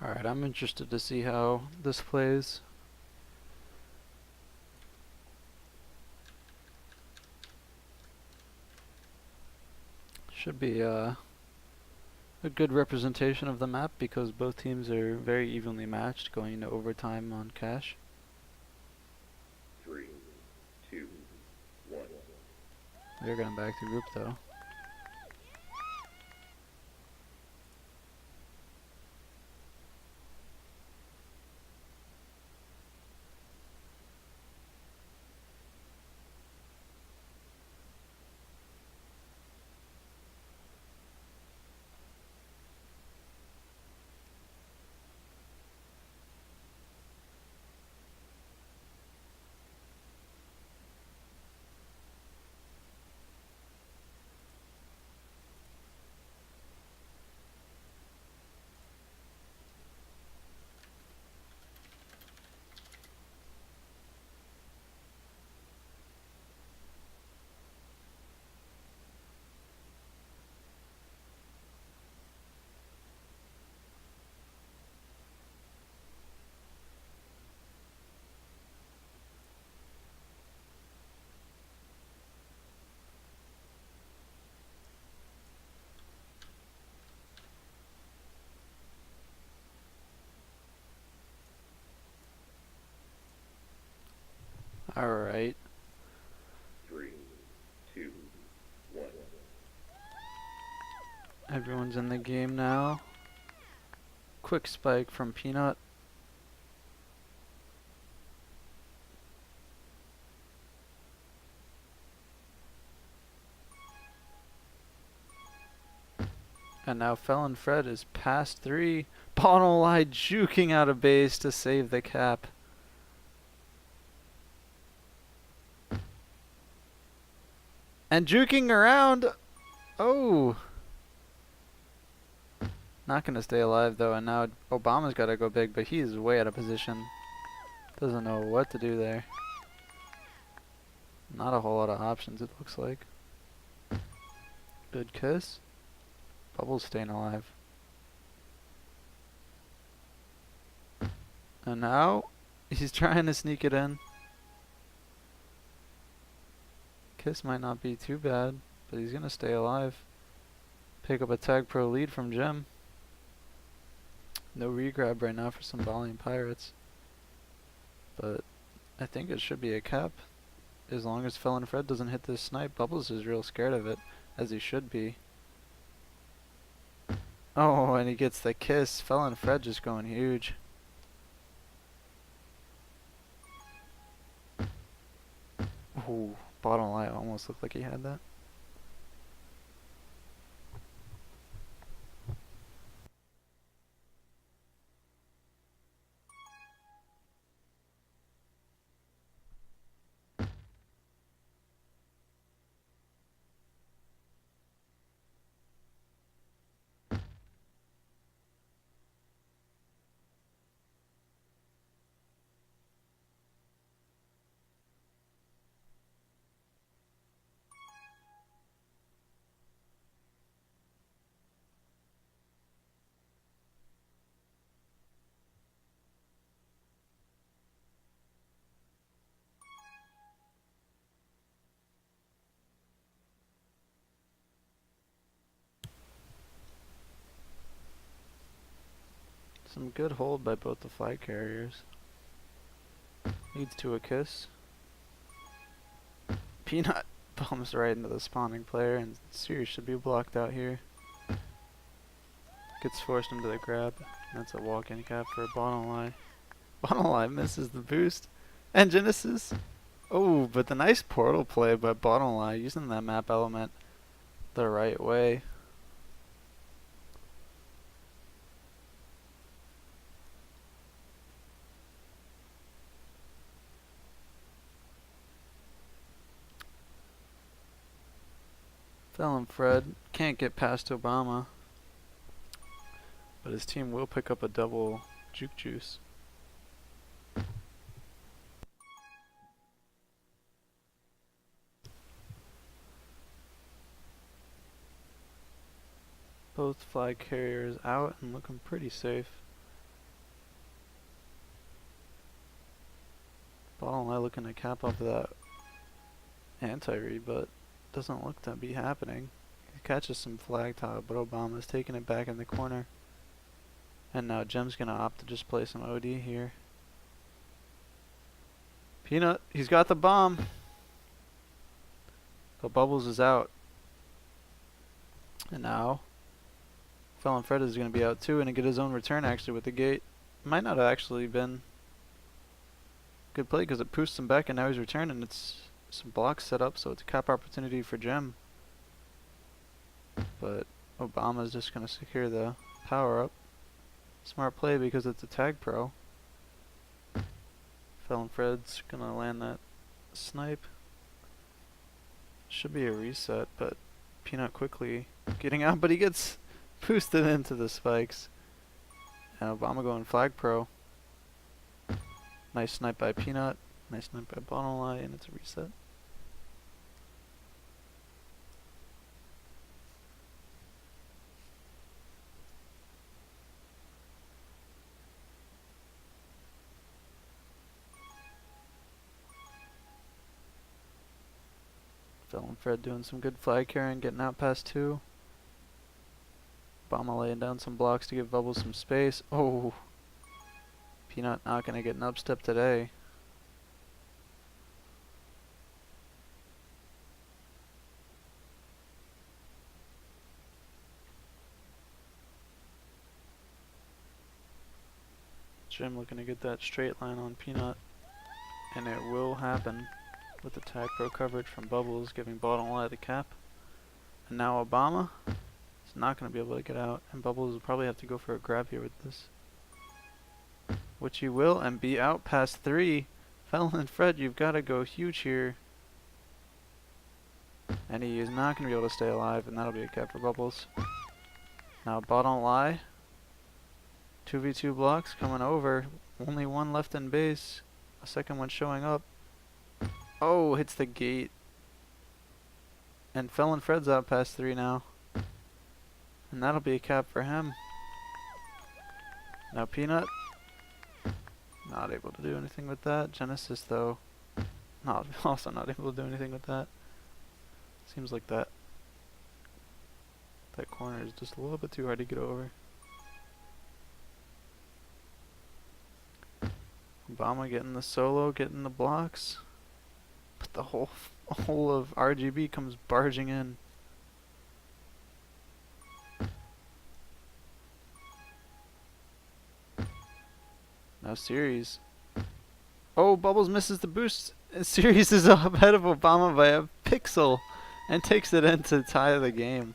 S2: Alright, I'm interested to see how this plays. Should be a good representation of the map because both teams are very evenly matched going into overtime on cash.
S1: 3, 2, 1.
S2: They're going back to group though. Alright.
S1: 3, 2, 1.
S2: Everyone's in the game now. Quick spike from Peanut. And now Felon Fred is past 3. Bottom line juking out of base to save the cap. And juking around. Oh. Not going to stay alive though. And now Obama's got to go big, but he's way out of position. Doesn't know what to do there. Not a whole lot of options it looks like. Good kiss. Bubbles staying alive. And now he's trying to sneak it in. Kiss might not be too bad, but he's gonna stay alive. Pick up a tag pro lead from Jim. No regrab right now for Someballian Pirates. But I think it should be a cap. As long as Felon Fred doesn't hit this snipe, Bubbles is real scared of it, as he should be. Oh, and he gets the kiss. Felon Fred just going huge. Ooh, bottom line almost looked like he had that. Some good hold by both the flag carriers. Leads to a kiss. Peanut bumps right into the spawning player, and Sirius should be blocked out here. Gets forced into the grab. That's a walk-in cap for a bottom line. Bottom line misses the boost. And Genesis. Oh, but the nice portal play by bottom line, using that map element the right way. Felon Fred can't get past Obama, but his team will pick up a double juke juice. Both flag carriers out and looking pretty safe. Bottom line looking to cap off that anti-read, but doesn't look to be happening. Catches some flag top, but Obama's taking it back in the corner. And now Jem's gonna opt to just play some OD here. Peanut, he's got the bomb. But Bubbles is out. And now Felon Fred is going to be out too, and he get his own return actually with the gate. Might not have actually been good play because it pushed him back, and now he's returning. It's some blocks set up, so it's a cap opportunity for Gem. But Obama's just going to secure the power up. Smart play because it's a tag pro. Felon Fred's going to land that snipe. Should be a reset, but Peanut quickly getting out, but he gets boosted into the spikes. And Obama going flag pro. Nice snipe by Peanut. Nice snipe by Bottomline, and it's a reset. Felon Fred doing some good flag carrying, getting out past 2. Obama laying down some blocks to give Bubbles some space. Oh, Peanut not going to get an upstep today. Jim looking to get that straight line on Peanut, and it will happen with the tag pro coverage from Bubbles giving Bottomline the cap. And now Obama is not going to be able to get out, and Bubbles will probably have to go for a grab here with this. Which he will, and be out past 3. Felon and Fred, you've got to go huge here. And he is not going to be able to stay alive, and that'll be a cap for Bubbles. Now Bottomline, 2v2 blocks coming over. Only one left in base. A second one showing up. Oh, hits the gate. And Felon Fred's out past 3 now. And that'll be a cap for him. Now Peanut, not able to do anything with that. Genesis though, also not able to do anything with that. Seems like that corner is just a little bit too hard to get over. Obama getting the solo, getting the blocks. But the whole of RGB comes barging in. Now Series. Oh, Bubbles misses the boost. And Series is up ahead of Obama by a pixel and takes it in to tie the game.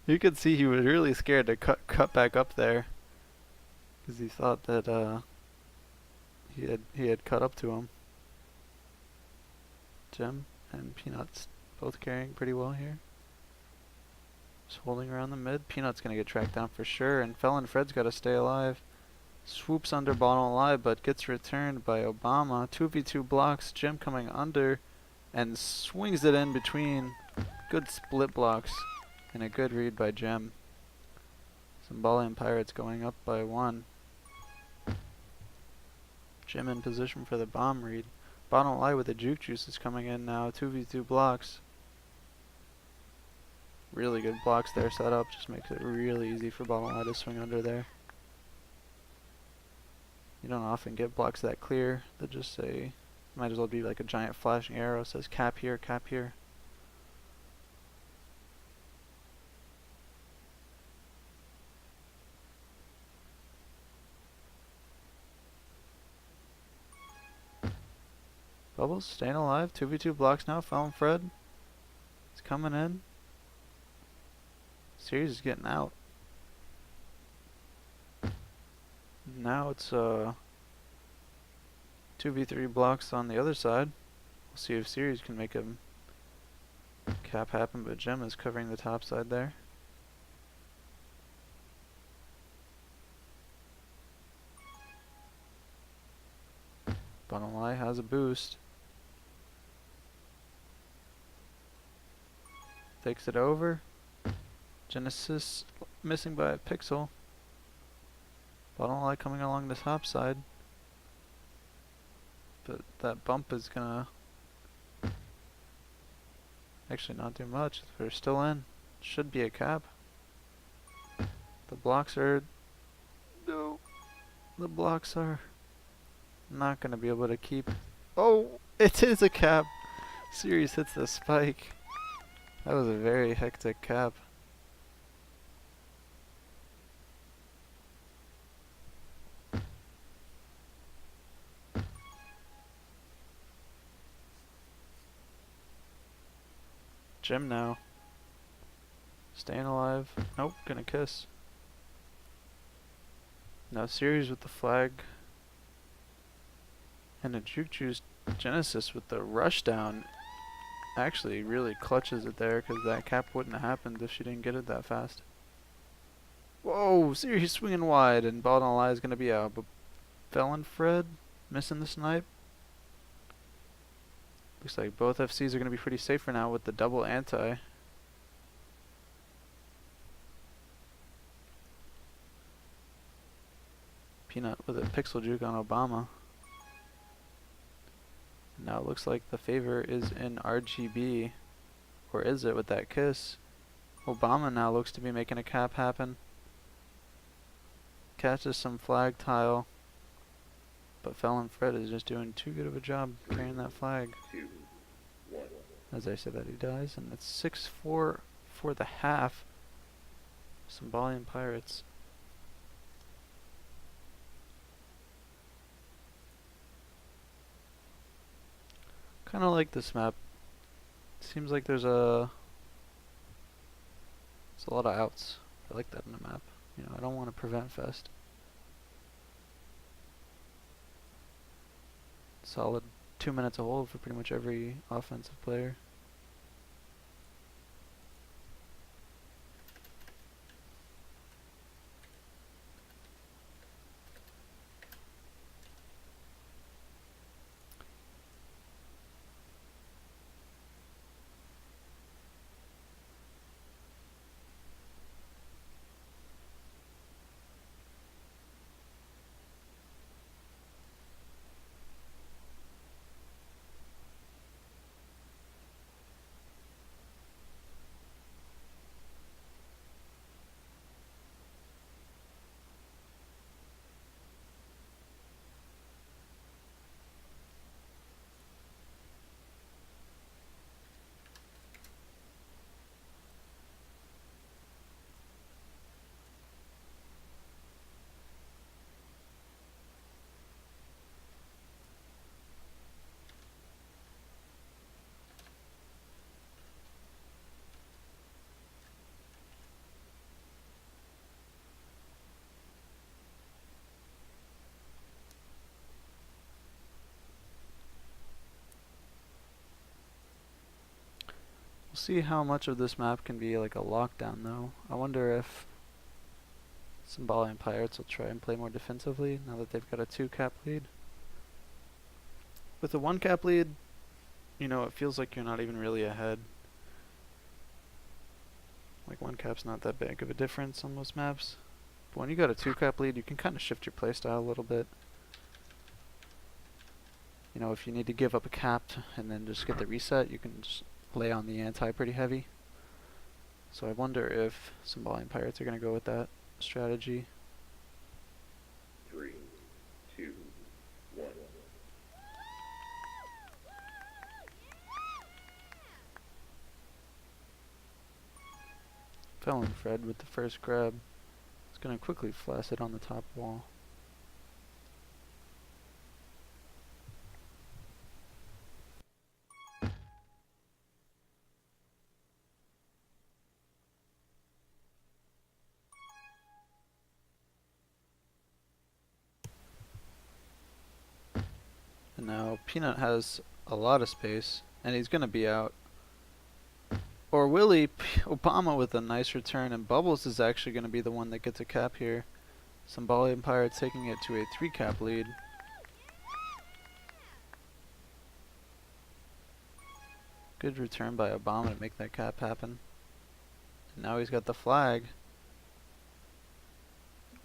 S2: You could see he was really scared to cut back up there, because he thought that he had cut up to him. Gem and Peanut's both carrying pretty well here. Just holding around the mid. Peanut's gonna get tracked down for sure, and Felon Fred's gotta stay alive. Swoops under Bottomline, but gets returned by Obama. 2v2 blocks. Gem coming under and swings it in between. Good split blocks and a good read by Gem. Someballian Pirates going up by 1. Gem in position for the bomb read. Bottomline with the juke juices coming in now. 2v2 blocks. Really good blocks there set up. Just makes it really easy for Bottomline to swing under there. You don't often get blocks that clear that just say, might as well be like a giant flashing arrow. Says cap here, cap here. Bubbles staying alive. 2v2 blocks now. Felon Fred is coming in. Series is getting out. Now it's 2v3 blocks on the other side. We'll see if Series can make a cap happen, but Gem is covering the top side there. Bottomline has a boost. Takes it over. Genesis missing by a pixel. Bottomline coming along the top side. But that bump is gonna Actually not do much. They're still in. Should be a cap. The blocks are... No. The blocks are not going to be able to keep... Oh! It is a cap! Series hits the spike. That was a very hectic cap. Jim now. Staying alive. Nope, gonna kiss. Now series with the flag. And a Juke Juice Genesis with the rush down. Actually really clutches it there because that cap wouldn't have happened if she didn't get it that fast. Whoa, series swinging wide and Bald on Lie is gonna be out. But Felon Fred missing the snipe. Looks like both FCs are going to be pretty safe for now with the double anti. Peanut with a pixel juke on Obama. Now it looks like the favor is in RGB. Or is it with that kiss? Obama now looks to be making a cap happen. Catches some flag tile. But Felon Fred is just doing too good of a job carrying that flag.
S1: 2, 1.
S2: As I said that he dies, and it's 6-4 for the half. Someballian Pirates. Kinda like this map. Seems like there's a lot of outs. I like that in the map. You know, I don't want to prevent fest. Solid 2 minutes a hold for pretty much every offensive player. We'll see how much of this map can be like a lockdown though. I wonder if Someballian Pirates will try and play more defensively now that they've got a 2-cap lead. With a 1-cap lead, you know, it feels like you're not even really ahead. Like 1 cap's not that big of a difference on most maps. But when you got a 2-cap lead, you can kind of shift your playstyle a little bit. You know, if you need to give up a cap and then just get the reset, you can just lay on the anti pretty heavy. So I wonder if Someballian Pirates are going to go with that strategy.
S1: 3, 2, 1.
S2: Felon Fred with the first grab. He's going to quickly flash it on the top wall. And now Peanut has a lot of space, and he's going to be out. Or will he? Obama with a nice return, and Bubbles is actually going to be the one that gets a cap here. Someballian Pirates taking it to a 3-cap lead. Good return by Obama to make that cap happen. And now he's got the flag.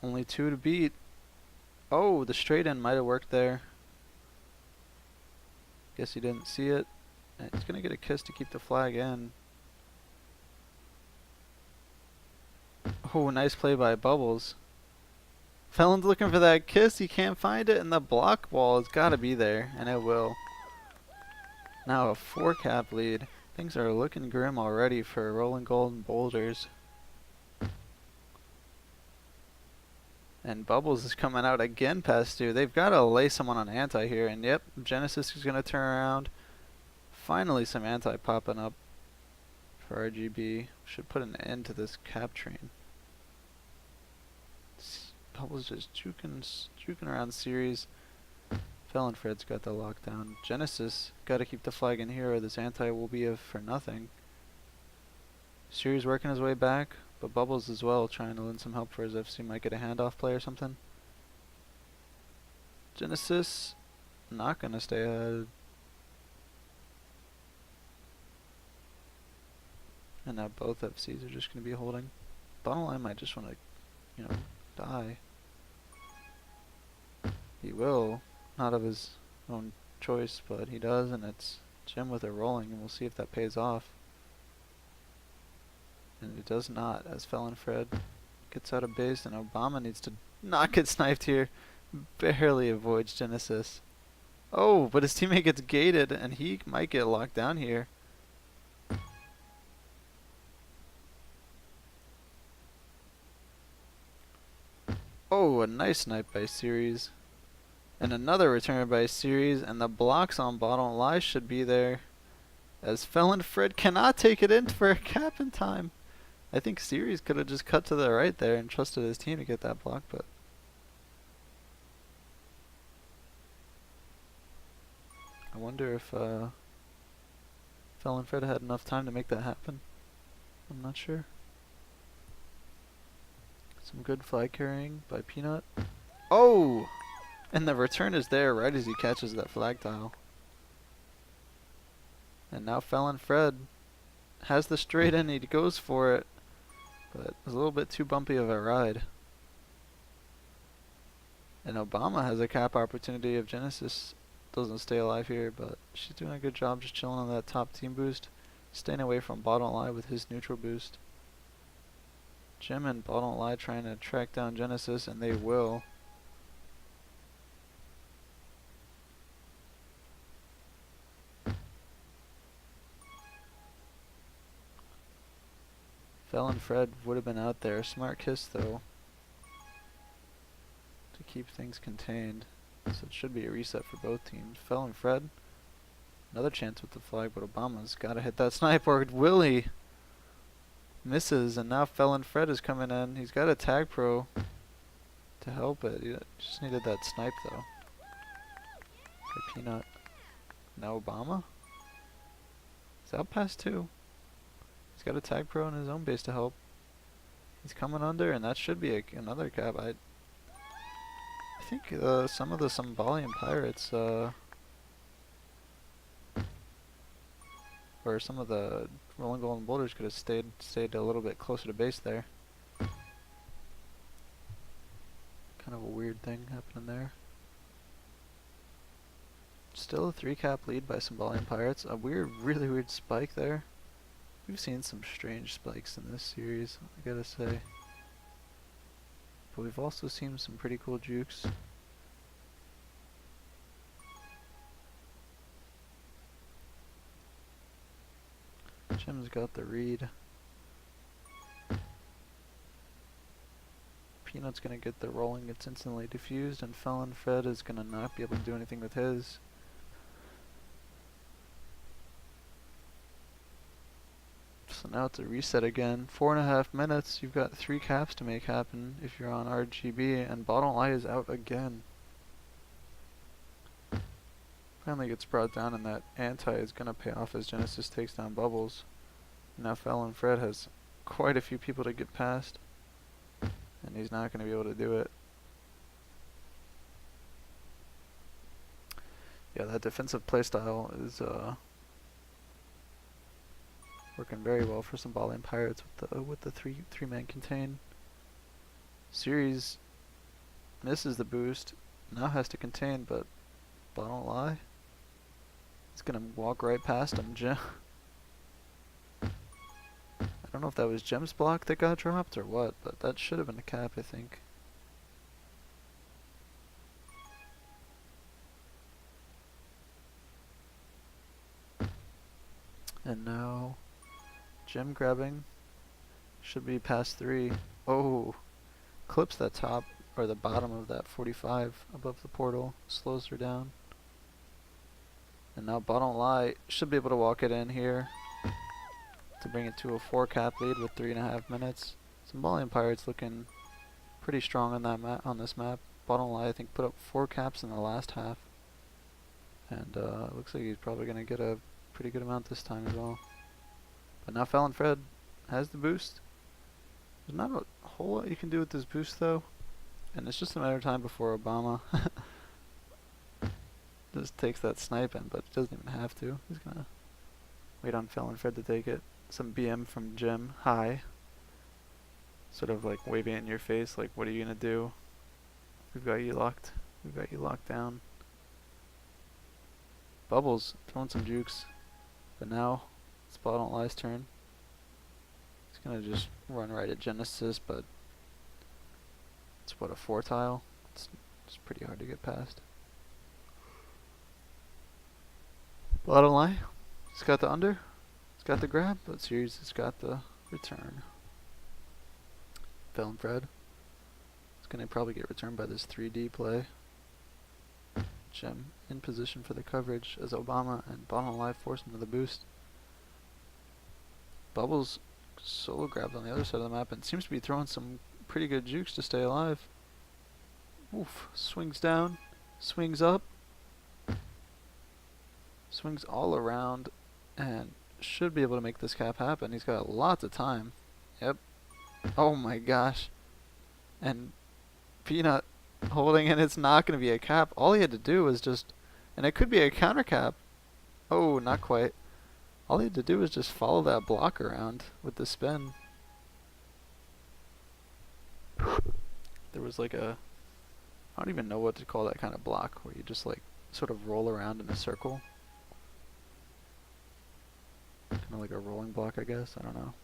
S2: Only 2 to beat. Oh, the straight end might have worked there. Guess he didn't see it. And he's gonna get a kiss to keep the flag in. Oh, nice play by Bubbles. Felon's looking for that kiss, he can't find it, and the block wall has gotta be there, and it will. Now a 4-cap lead. Things are looking grim already for Rollin Gold and Boulders. And Bubbles is coming out again past Stu. They've got to lay someone on anti here. And yep, Genesis is going to turn around. Finally some anti popping up for RGB. Should put an end to this cap train. Bubbles just juking around series. Felon Fred's got the lockdown. Genesis got to keep the flag in here or this anti will be for nothing. Series working his way back. But Bubbles as well, trying to lend some help for his FC. Might get a handoff play or something. Genesis, not going to stay ahead. And now both FCs are just going to be holding. Bottom line might just want to, die. He will, not of his own choice, but he does, and it's Jim with a rolling, and we'll see if that pays off. And it does not, as Felon Fred gets out of base, and Obama needs to not get sniped here. Barely avoids Genesis. Oh, but his teammate gets gated, and he might get locked down here. Oh, a nice snipe by Series. And another return by Series, and the blocks on bottom lie should be there. As Felon Fred cannot take it in for a cap in time. I think Series could have just cut to the right there and trusted his team to get that block, but I wonder if Felon Fred had enough time to make that happen. I'm not sure. Some good flag carrying by Peanut. Oh! And the return is there right as he catches that flag tile. And now Felon Fred has the straight in, he goes for it. But it was a little bit too bumpy of a ride. And Obama has a cap opportunity if Genesis doesn't stay alive here, but she's doing a good job just chilling on that top team boost. Staying away from bottom lie with his neutral boost. Jim and bottom lie trying to track down Genesis, and they will. Felon Fred would have been out there. Smart kiss though, to keep things contained. So it should be a reset for both teams. Felon Fred, another chance with the flag, but Obama's got to hit that snipe or Willie misses, and now Felon Fred is coming in. He's got a tag pro to help it. He just needed that snipe though. By Peanut. Now Obama. He's out past 2. He's got a tag pro in his own base to help. He's coming under, and that should be another cap. I think some of the Someballian pirates, or some of the Rolling Golden Boulders could have stayed a little bit closer to base there. Kind of a weird thing happening there. Still a 3-cap lead by Someballian pirates. A really weird spike there. We've seen some strange spikes in this series, I gotta say. But we've also seen some pretty cool jukes. Jim's got the read. Peanut's gonna get the rolling, it's instantly diffused, and Felon Fred is gonna not be able to do anything with his. So now it's a reset again. 4.5 minutes. You've got 3 caps to make happen if you're on RGB, and bottom lie is out again. Finally gets brought down, and that anti is gonna pay off as Genesis takes down Bubbles. Now Felon Fred has quite a few people to get past, and he's not gonna be able to do it. Yeah, that defensive playstyle is working very well for Someballian pirates with the three-man contain. Series misses the boost, now has to contain, but bottom lie. He's gonna walk right past him, Gem. I don't know if that was Gem's block that got dropped or what, but that should have been a cap, I think. And now, Gem grabbing. Should be past 3. Oh, clips that top, or the bottom of that 45 above the portal. Slows her down. And now Bottom Lie should be able to walk it in here to bring it to a 4 cap lead with 3.5 minutes. Someballian Pirates looking pretty strong on that on this map. Bottom Lie I think put up 4 caps in the last half. And it looks like he's probably going to get a pretty good amount this time as well. But now Fallon Fred has the boost. There's not a whole lot you can do with this boost though. And it's just a matter of time before Obama just takes that snipe in, but he doesn't even have to. He's going to wait on Fallon Fred to take it. Some BM from Gem. Hi. Sort of like waving it in your face like, what are you going to do? We've got you locked. We've got you locked down. Bubbles throwing some jukes. But now it's Bottom Lie's turn. He's gonna just run right at Genesis, but it's what, a 4 tile? It's pretty hard to get past. Bottom Lie, he's got the under, he's got the grab, but Series has got the return. Fallon Fred is gonna probably get returned by this 3D play. Gem in position for the coverage as Obama and Bottom Lie force him to the boost. Bubbles solo grabbed on the other side of the map and seems to be throwing some pretty good jukes to stay alive. Oof, swings down, swings up, swings all around, and should be able to make this cap happen. He's got lots of time. Yep. Oh my gosh. And Peanut holding it, it's not going to be a cap. All he had to do was just, and it could be a counter cap. Oh, not quite. All he had to do was just follow that block around with the spin. There was like a, I don't even know what to call that kind of block, where you just like sort of roll around in a circle. Kind of like a rolling block, I guess. I don't know.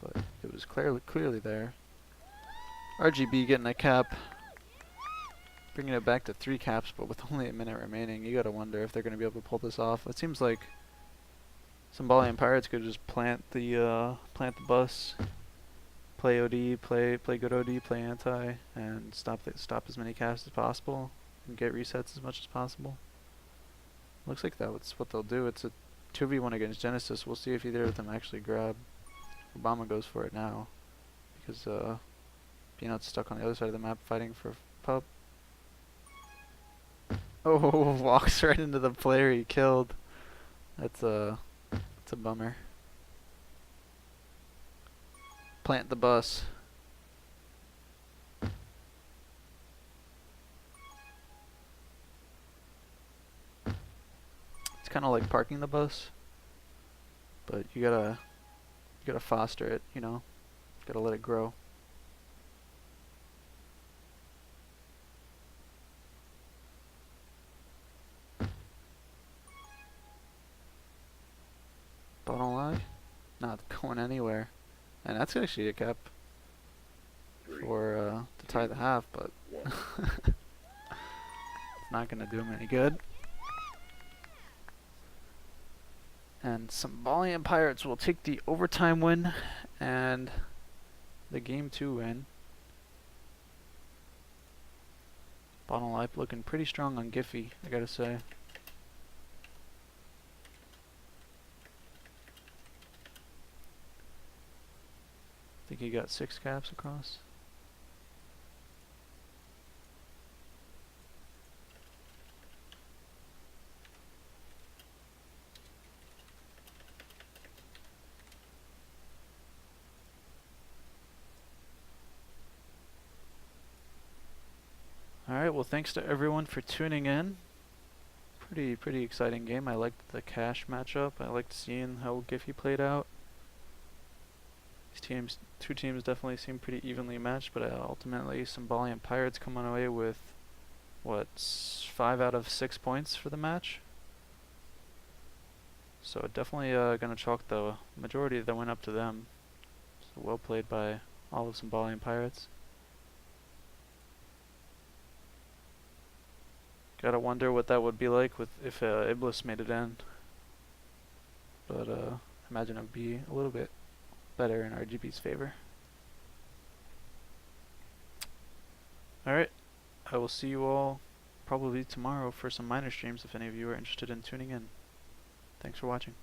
S2: But it was clearly there. RGB getting a cap, bringing it back to 3 caps, but with only a minute remaining. You gotta wonder if they're gonna be able to pull this off. It seems like Someballian Pirates could just plant the bus, play OD, play good OD, play anti, and stop as many caps as possible, and get resets as much as possible. Looks like that's what they'll do. It's a 2v1 against Genesis. We'll see if either of them actually grab. Obama goes for it now, because Peanut's stuck on the other side of the map fighting for pup. Oh, walks right into the player he killed. That's a bummer. Plant the bus. It's kind of like parking the bus, but you gotta foster it, you know. Gotta let it grow. Bottom Lie, not going anywhere, and that's actually a cap for to tie the half, but it's not gonna do him any good. And Someballian Pirates will take the overtime win and the game 2 win. Bottom Lie looking pretty strong on Giphy, I gotta say. I think he got 6 caps across. Alright, well thanks to everyone for tuning in. Pretty exciting game. I liked the cash matchup. I liked seeing how Giphy played out. These two teams definitely seem pretty evenly matched, but ultimately Someballian Pirates coming away with what, 5 out of 6 points for the match. So definitely gonna chalk the majority that went up to them. So well played by all of Someballian Pirates. Gotta wonder what that would be like with if Iblis made it in. But imagine it would be a little bit better in RGB's favor. Alright, I will see you all probably tomorrow for some minor streams if any of you are interested in tuning in. Thanks for watching.